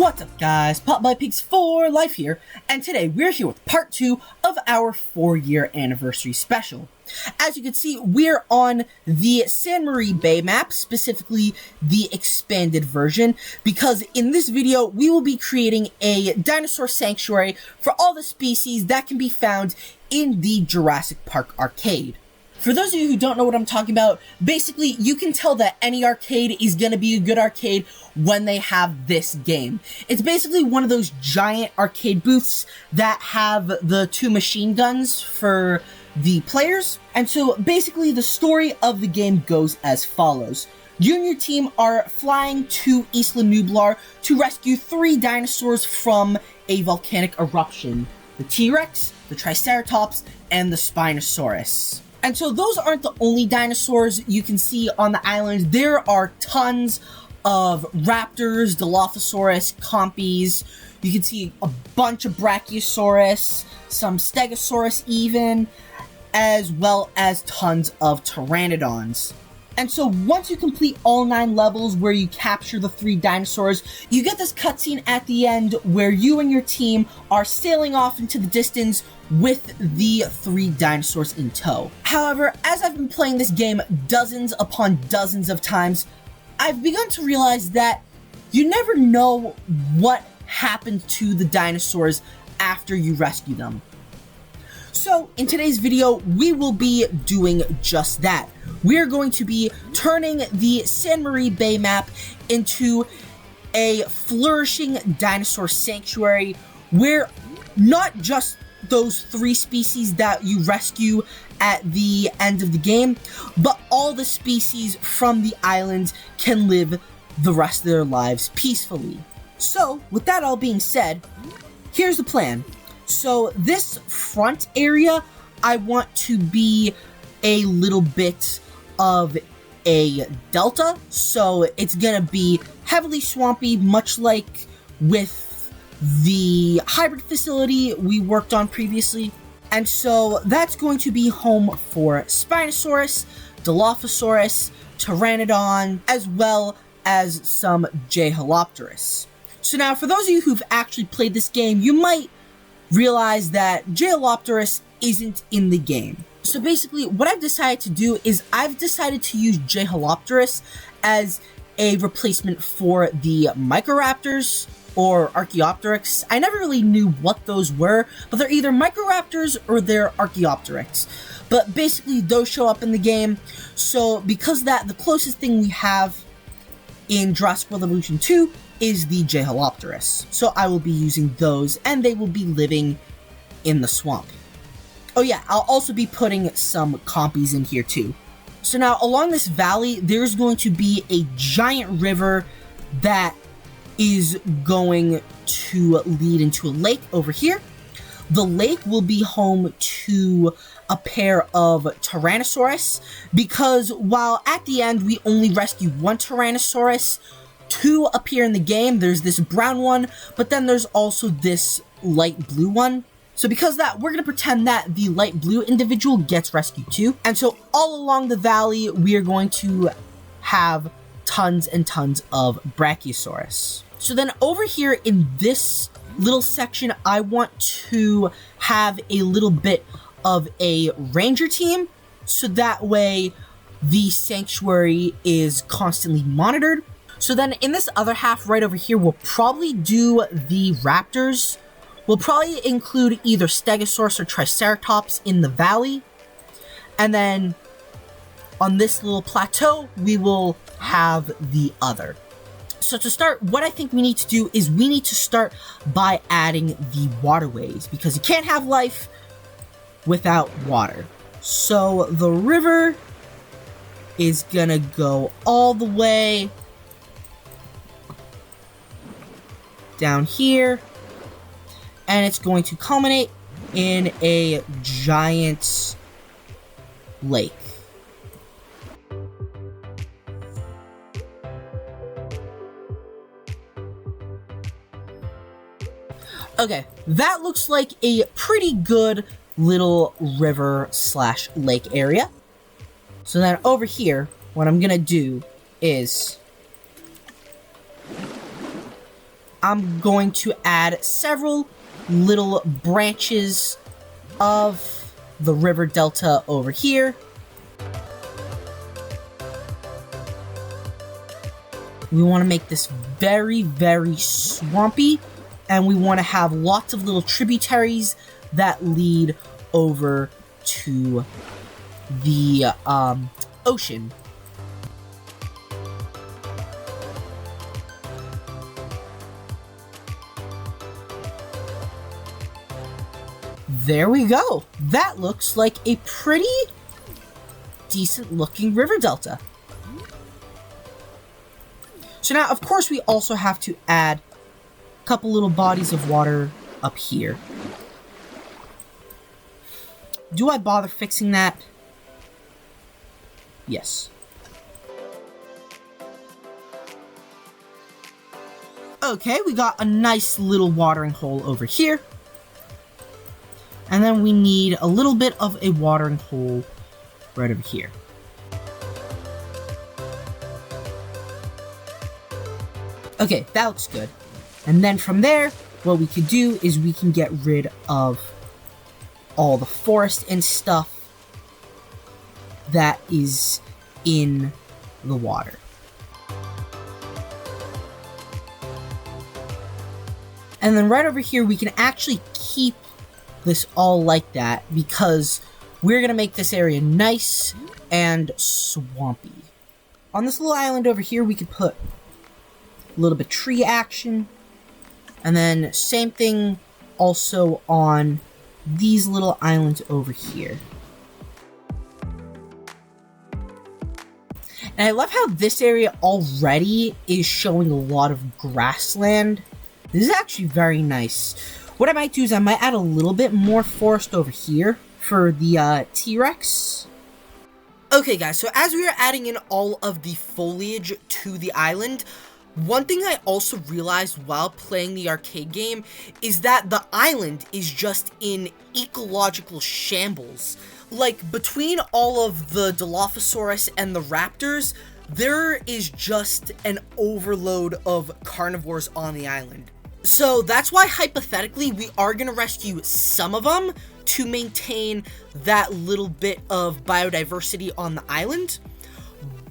What's up guys, Pop My Pigs for Life here, and today we're here with part 2 of our 4-year anniversary special. As you can see, we're on the San Marie Bay map, specifically the expanded version, because in this video we will be creating a dinosaur sanctuary for all the species that can be found in the Jurassic Park Arcade. For those of you who don't know what I'm talking about, basically you can tell that any arcade is going to be a good arcade when they have this game. It's basically one of those giant arcade booths that have the 2 machine guns for the players. And so basically the story of the game goes as follows. You and your team are flying to Isla Nublar to rescue 3 dinosaurs from a volcanic eruption. The T-Rex, the Triceratops, and the Spinosaurus. And so those aren't the only dinosaurs you can see on the island. There are tons of raptors, Dilophosaurus, compies. You can see a bunch of Brachiosaurus, some Stegosaurus even, as well as tons of Pteranodons. And so once you complete all 9 levels where you capture the 3 dinosaurs, you get this cutscene at the end where you and your team are sailing off into the distance with the 3 dinosaurs in tow. However, as I've been playing this game dozens upon dozens of times, I've begun to realize that you never know what happened to the dinosaurs after you rescue them. So, in today's video, we will be doing just that. We're going to be turning the San Marie Bay map into a flourishing dinosaur sanctuary where not just those 3 species that you rescue at the end of the game, but all the species from the island can live the rest of their lives peacefully. So, with that all being said, here's the plan. So this front area, I want to be a little bit of a delta, so it's gonna be heavily swampy, much like with the hybrid facility we worked on previously. And so that's going to be home for Spinosaurus, Dilophosaurus, Pteranodon, as well as some J-Holopterus. So now, for those of you who've actually played this game, you might realize that J-Holopterus isn't in the game. So basically, what I've decided to do is I've decided to use J-Holopterus as a replacement for the Microraptors or Archaeopteryx. I never really knew what those were, but they're either Microraptors or they're Archaeopteryx. But basically, those show up in the game. So because of that, the closest thing we have in Jurassic World Evolution 2 is the J-Holopterus. So I will be using those, and they will be living in the swamp. Oh yeah, I'll also be putting some compies in here too. So now, along this valley, there's going to be a giant river that is going to lead into a lake over here. The lake will be home to a pair of Tyrannosaurus, because while at the end we only rescue 1 Tyrannosaurus, 2 appear in the game. There's this brown one, but then there's also this light blue one. So because of that, we're going to pretend that the light blue individual gets rescued too. And so all along the valley, we are going to have tons and tons of Brachiosaurus. So then over here in this little section, I want to have a little bit of a ranger team, so that way the sanctuary is constantly monitored. So then in this other half right over here, we'll probably do the raptors. We'll probably include either Stegosaurus or Triceratops in the valley. And then on this little plateau, we will have the other. So to start, what I think we need to do is we need to start by adding the waterways, because you can't have life without water. So the river is gonna go all the way down here, and it's going to culminate in a giant lake. Okay, that looks like a pretty good little river slash lake area. So then over here, what I'm gonna do is I'm going to add several little branches of the river delta over here. We want to make this very, very swampy, and we want to have lots of little tributaries that lead over to the ocean. There we go. That looks like a pretty decent looking river delta. So now, of course, we also have to add a couple little bodies of water up here. Do I bother fixing that? Yes. Okay, we got a nice little watering hole over here. And then we need a little bit of a watering hole right over here. Okay, that looks good. And then from there, what we could do is we can get rid of all the forest and stuff that is in the water. And then right over here, we can actually keep this all like that because we're going to make this area nice and swampy. On this little island over here, we could put a little bit of tree action. And then same thing also on these little islands over here. And I love how this area already is showing a lot of grassland. This is actually very nice. What I might do is I might add a little bit more forest over here for the T-Rex. Okay guys, so as we are adding in all of the foliage to the island, one thing I also realized while playing the arcade game is that the island is just in ecological shambles. Like, between all of the Dilophosaurus and the raptors, there is just an overload of carnivores on the island. So that's why, hypothetically, we are going to rescue some of them to maintain that little bit of biodiversity on the island.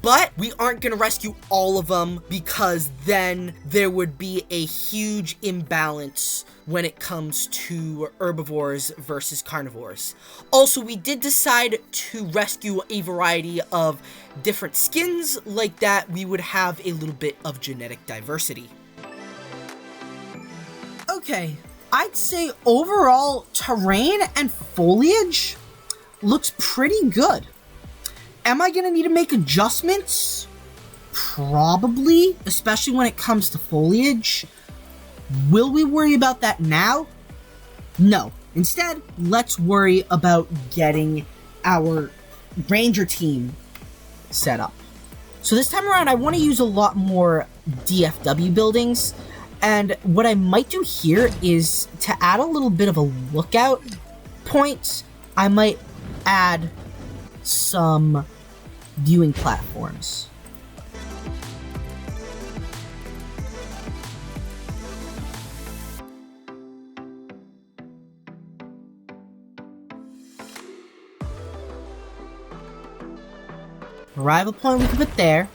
But we aren't going to rescue all of them because then there would be a huge imbalance when it comes to herbivores versus carnivores. Also, we did decide to rescue a variety of different skins. Like that, we would have a little bit of genetic diversity. Okay, I'd say overall terrain and foliage looks pretty good. Am I going to need to make adjustments? Probably, especially when it comes to foliage. Will we worry about that now? No. Instead, let's worry about getting our ranger team set up. So this time around, I want to use a lot more DFW buildings. And what I might do here is to add a little bit of a lookout point. I might add some viewing platforms. Arrival point we can put there.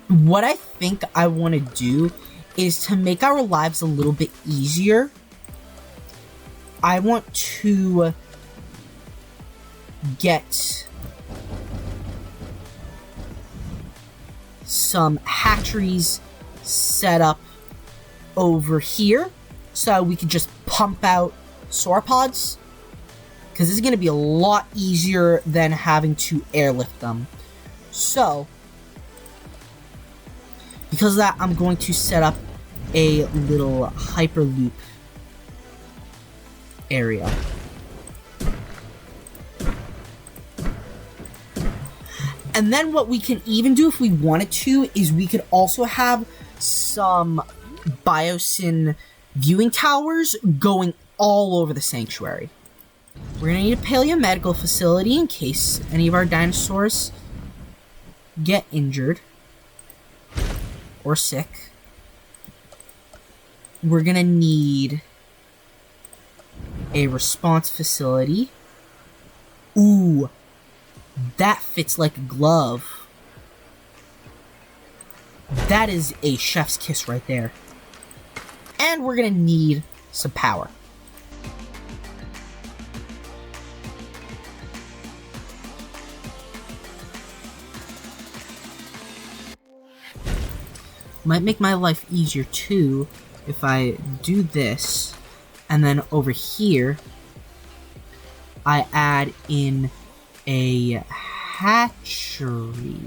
What I think I want to do is to make our lives a little bit easier. I want to get some hatcheries set up over here so we can just pump out sauropods, because this is going to be a lot easier than having to airlift them. So because of that, I'm going to set up a little hyperloop area. And then what we can even do if we wanted to is we could also have some biosyn viewing towers going all over the sanctuary. We're going to need a paleomedical facility in case any of our dinosaurs get injured or sick. we're gonna need a response facility. Ooh, that fits like a glove. That is a chef's kiss right there. And we're gonna need some power. Might make my life easier too if I do this, and then over here I add in a hatchery.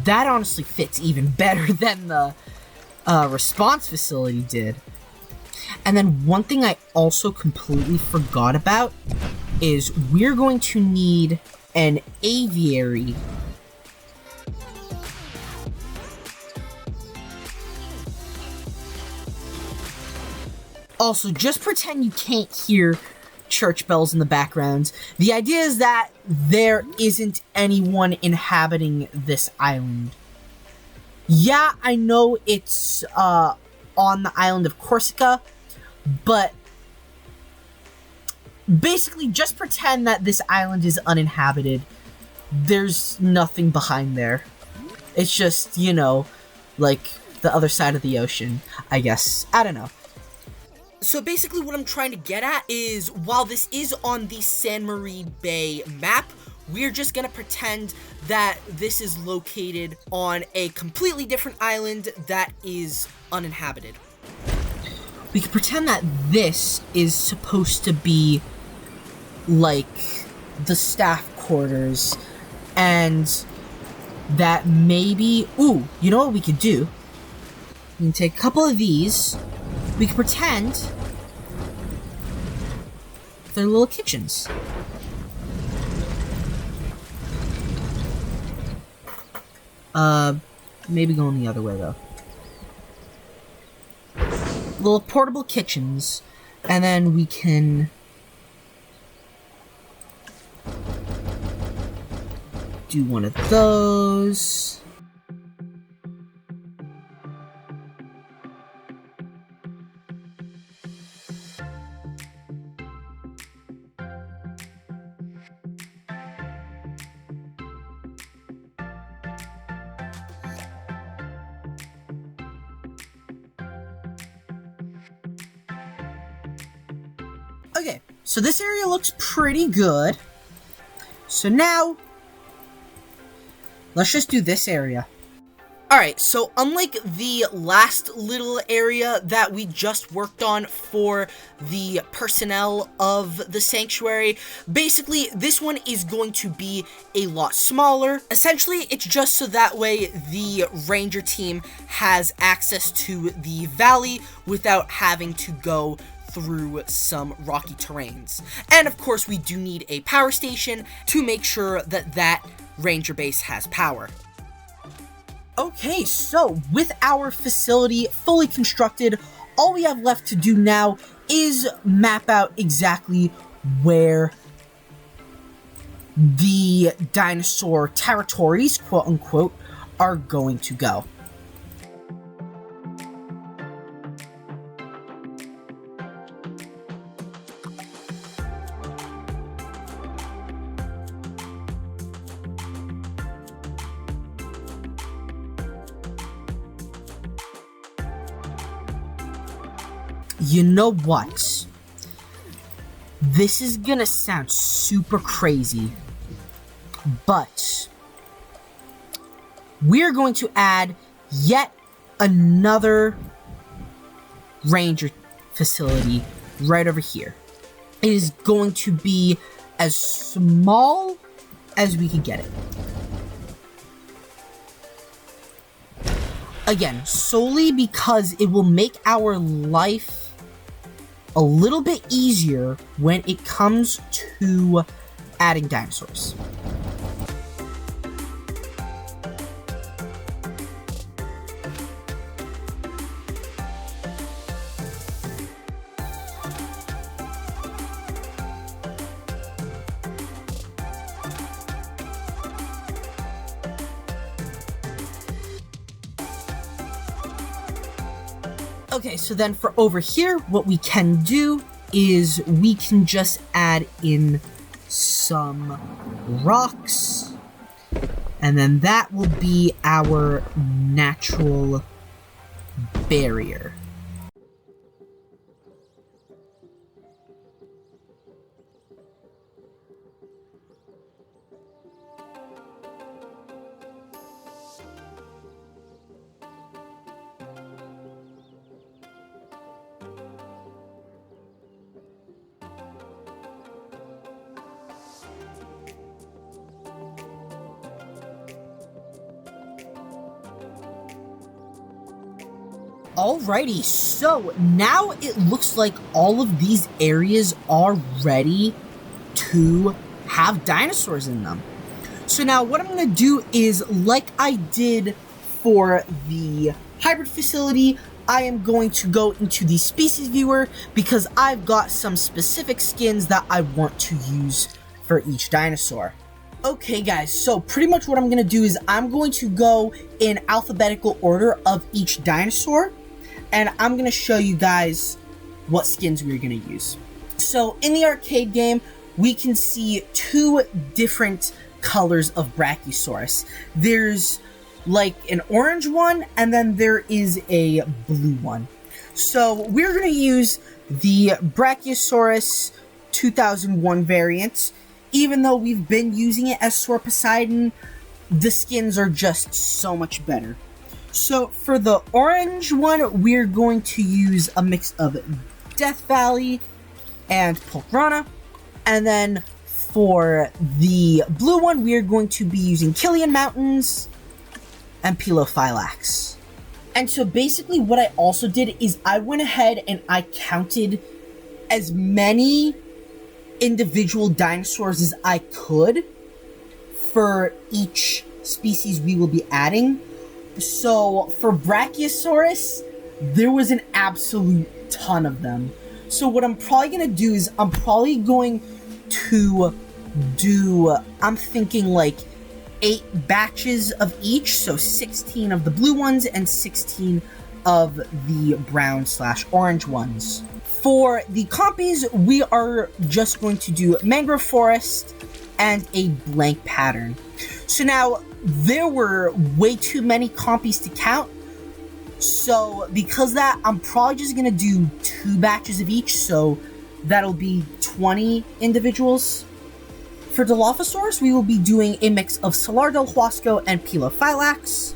That honestly fits even better than the response facility did. And then one thing I also completely forgot about is we're going to need an aviary. Also, just pretend you can't hear church bells in the background. The idea is that there isn't anyone inhabiting this island. Yeah, I know it's on the island of Corsica, but basically just pretend that this island is uninhabited. There's nothing behind there. It's just, you know, like the other side of the ocean, I guess. I don't know. So basically what I'm trying to get at is, while this is on the San Marie Bay map, we're just gonna pretend that this is located on a completely different island that is uninhabited. We could pretend that this is supposed to be like the staff quarters, and that maybe, ooh, you know what we could do? We can take a couple of these. We can pretend they're little kitchens. Maybe going the other way though. Little portable kitchens, and then we can do one of those. Okay, so this area looks pretty good. So now, let's just do this area. Alright, so unlike the last little area that we just worked on for the personnel of the sanctuary, basically this one is going to be a lot smaller. Essentially, it's just so that way the ranger team has access to the valley without having to go through some rocky terrains. And of course, we do need a power station to make sure that that ranger base has power. Okay, so with our facility fully constructed, all we have left to do now is map out exactly where the dinosaur territories, quote unquote, are going to go. You know what? This is gonna sound super crazy, but we're going to add yet another ranger facility right over here. It is going to be as small as we can get it. Again, solely because it will make our life a little bit easier when it comes to adding dinosaurs. Okay, so then for over here, what we can do is we can just add in some rocks, and then that will be our natural barrier. Alrighty, so now it looks like all of these areas are ready to have dinosaurs in them. So now what I'm going to do is, like I did for the hybrid facility, I am going to go into the species viewer because I've got some specific skins that I want to use for each dinosaur. Okay guys, so pretty much what I'm going to do is I'm going to go in alphabetical order of each dinosaur, and I'm going to show you guys what skins we're going to use. So in the arcade game, we can see two different colors of Brachiosaurus. There's like an orange one, and then there is a blue one. So we're going to use the Brachiosaurus 2001 variant. Even though we've been using it as Sor Poseidon, the skins are just so much better. So for the orange one, we're going to use a mix of Death Valley and Pulkrana. And then for the blue one, we're going to be using Killian Mountains and Pelophylax. And so basically what I also did is I went ahead and I counted as many individual dinosaurs as I could for each species we will be adding. So for Brachiosaurus, there was an absolute ton of them. So what I'm probably going to do is I'm probably going to do, I'm thinking like 8 batches of each. So 16 of the blue ones and 16 of the brown/orange ones. For the compies, we are just going to do mangrove forest and a blank pattern. So now, there were way too many compies to count. So because of that, I'm probably just going to do 2 batches of each. So that'll be 20 individuals. For Dilophosaurus, we will be doing a mix of Salar del Huasco and Pelophylax,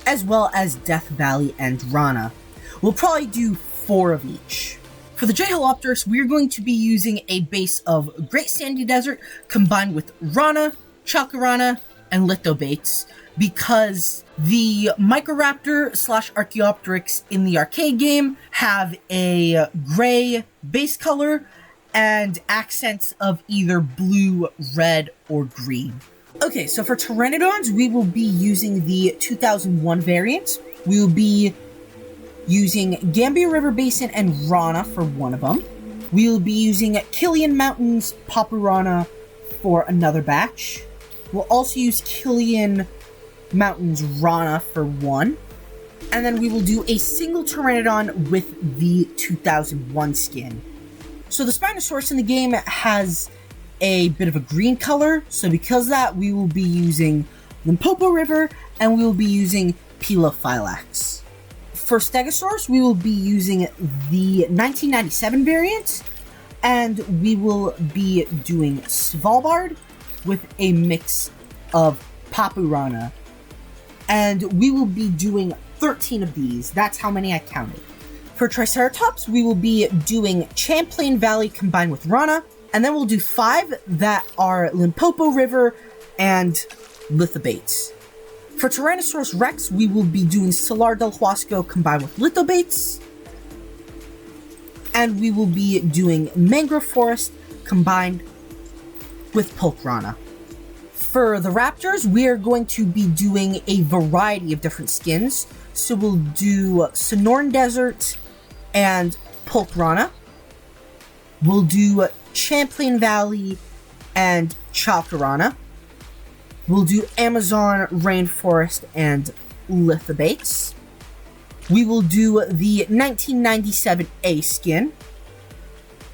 as well as Death Valley and Rana. We'll probably do 4 of each. For the J-Holopterus, we're going to be using a base of Great Sandy Desert combined with Rana, Chalcorana, and Lithobates, because the Microraptor/Archaeopteryx in the arcade game have a gray base color and accents of either blue, red, or green. Okay, so for Pteranodons, we will be using the 2001 variant. We will be using Gambia River Basin and Rana for one of them. We will be using Killian Mountains, Papurana for another batch. We'll also use Killian Mountains Rana for one. And then we will do a single Pteranodon with the 2001 skin. So the Spinosaurus in the game has a bit of a green color. So because of that, we will be using Limpopo River and we will be using Pelophylax. For Stegosaurus, we will be using the 1997 variant. And we will be doing Svalbard with a mix of Papurana. And we will be doing 13 of these. That's how many I counted. For Triceratops, we will be doing Champlain Valley combined with Rana. And then we'll do 5 that are Limpopo River and Lithobates. For Tyrannosaurus Rex, we will be doing Salar del Huasco combined with Lithobates. And we will be doing Mangrove Forest combined with Pulkrana. For the Raptors, we are going to be doing a variety of different skins. So we'll do Sonoran Desert and Pulkrana. We'll do Champlain Valley and Chalcorana. We'll do Amazon Rainforest and Lithobates. we will do the 1997 A skin.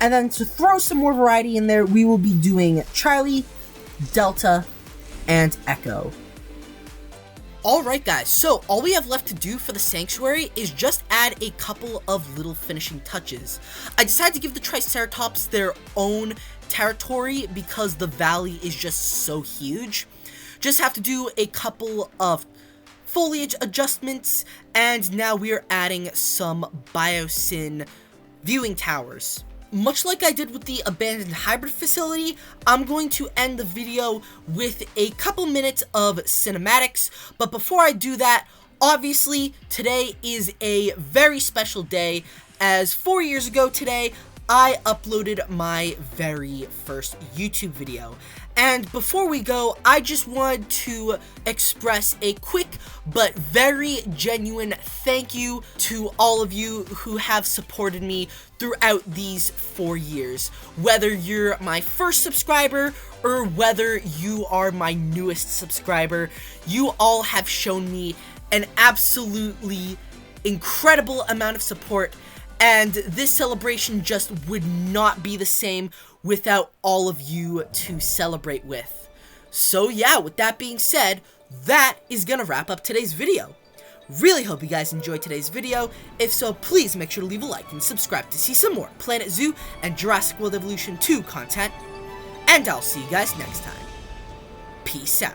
And then to throw some more variety in there, we will be doing Charlie, Delta, and Echo. Alright guys, so all we have left to do for the Sanctuary is just add a couple of little finishing touches. I decided to give the Triceratops their own territory because the valley is just so huge. Just have to do a couple of foliage adjustments, and now we are adding some biosyn viewing towers. Much like I did with the abandoned hybrid facility, I'm going to end the video with a couple minutes of cinematics, but before I do that, obviously today is a very special day, as 4 years ago today, I uploaded my very first YouTube video. And before we go, I just wanted to express a quick but very genuine thank you to all of you who have supported me throughout these 4 years. Whether you're my first subscriber or whether you are my newest subscriber, you all have shown me an absolutely incredible amount of support, and this celebration just would not be the same without all of you to celebrate with. So yeah, with that being said, that is gonna wrap up today's video. Really hope you guys enjoyed today's video. If so, please make sure to leave a like and subscribe to see some more Planet Zoo and Jurassic World Evolution 2 content. And I'll see you guys next time. Peace out.